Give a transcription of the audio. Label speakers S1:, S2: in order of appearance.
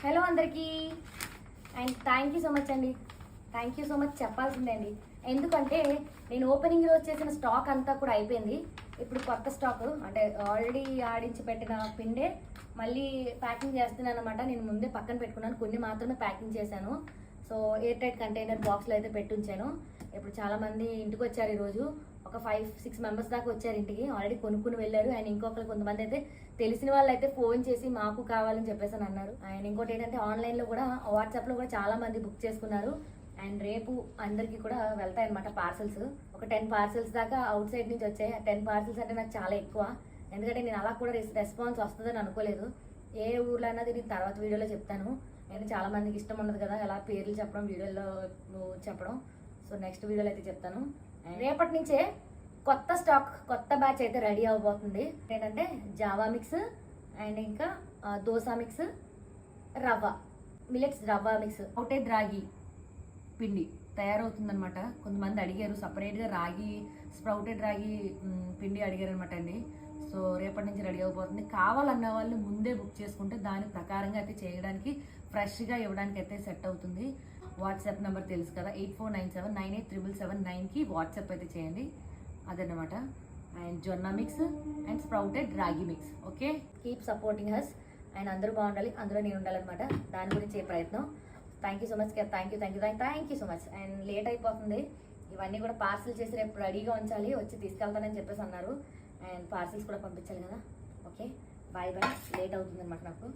S1: Hello అందరికీ and thank you so much అండి. Thank you so much చెప్పాల్సిందే అండి. ఎందుకంటే నేను ఓపెనింగ్ రోజు చేసిన స్టాక్ అంతా కూడా అయిపోయింది. ఇప్పుడు కొత్త స్టాక్ అంటే ఆల్రెడీ ఆడించి పెట్టిన పిండే మళ్ళీ ప్యాకింగ్ చేస్తున్నాను అనమాట. నేను ముందే పక్కన పెట్టుకున్నాను, కొన్ని మాత్రమే ప్యాకింగ్ చేశాను. సో ఎయిర్ టైట్ కంటైనర్ బాక్స్లో అయితే పెట్టుంచాను. ఇప్పుడు చాలామంది ఇంటికి వచ్చారు ఈరోజు. ఒక 5-6 మెంబర్స్ దాకా వచ్చారు ఇంటికి. ఆల్రెడీ కొనుక్కుని వెళ్ళారు. అండ్ ఇంకొకరు కొంతమంది అయితే తెలిసిన వాళ్ళు అయితే ఫోన్ చేసి మాకు కావాలని చెప్పేసి అని అన్నారు. అండ్ ఇంకోటి ఏంటంటే ఆన్లైన్లో కూడా వాట్సాప్లో కూడా చాలా మంది బుక్ చేసుకున్నారు. అండ్ రేపు అందరికీ కూడా వెళ్తాయి అనమాట పార్సల్స్. ఒక 10 పార్సల్స్ దాకా అవుట్ సైడ్ నుంచి వచ్చాయి. 10 పార్సల్స్ అంటే నాకు చాలా ఎక్కువ, ఎందుకంటే నేను అలా కూడా రెస్పాన్స్ వస్తుందని అనుకోలేదు. ఏ ఊర్లో అన్నది నేను తర్వాత వీడియోలో చెప్తాను. నేను చాలా మందికి ఇష్టం ఉండదు కదా ఎలా పేర్లు చెప్పడం, వీడియోలో చెప్పడం. సో నెక్స్ట్ వీడియోలో అయితే చెప్తాను. అండ్ రేపటి నుంచే కొత్త స్టాక్, కొత్త బ్యాచ్ అయితే రెడీ అవ్వబోతుంది. ఏంటంటే జావా మిక్స్ అండ్ ఇంకా దోసా మిక్స్, రవ్వ మిలెట్స్ రవ్వ మిక్స్, ఒకటే రాగి పిండి తయారవుతుందనమాట. కొంతమంది అడిగారు సపరేట్గా రాగి, స్ప్రౌటెడ్ రాగి పిండి అడిగారు అనమాట అండి. సో రేపటి నుంచి రెడీ అయిపోతుంది. కావాలన్న వాళ్ళు ముందే బుక్ చేసుకుంటే దాని ప్రకారంగా అయితే చేయడానికి, ఫ్రెష్గా ఇవ్వడానికి అయితే సెట్ అవుతుంది. వాట్సాప్ నెంబర్ తెలుసు కదా, 8497987779కి వాట్సాప్ అయితే చేయండి. అదన్నమాట. అండ్ జొన్న మిక్స్ అండ్ స్ప్రౌటెడ్ రాగి mix. Okay, keep supporting has. And అందరూ బాగుండాలి, అందులో నేను ఉండాలన్నమాట. దాని గురించి ప్రయత్నం. Thank you so much, thank you so much. And late అయిపోతుంది. ఇవన్నీ కూడా పార్సిల్ చేసి రేపు రెడీగా ఉంచాలి, వచ్చి తీసుకెళ్తానని చెప్పేసి అన్నారు. అండ్ పార్సిల్స్ కూడా పంపించాలి కదా. Okay, bye bye. లేట్ అవుతుంది అనమాట నాకు.